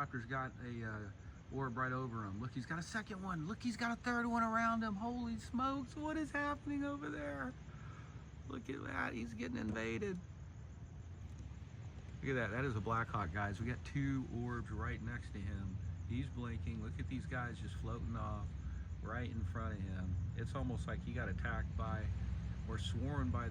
helicopter's got a orb right over him. Look, he's got a second one. Look, he's got a third one around him. Holy smokes, what is happening over there? Look at that, he's getting invaded. Look at that, that is a Black Hawk, guys. We got 2 orbs right next to him. He's blinking. Look at these guys just floating off right in front of him. It's almost like he got attacked by or swarmed by the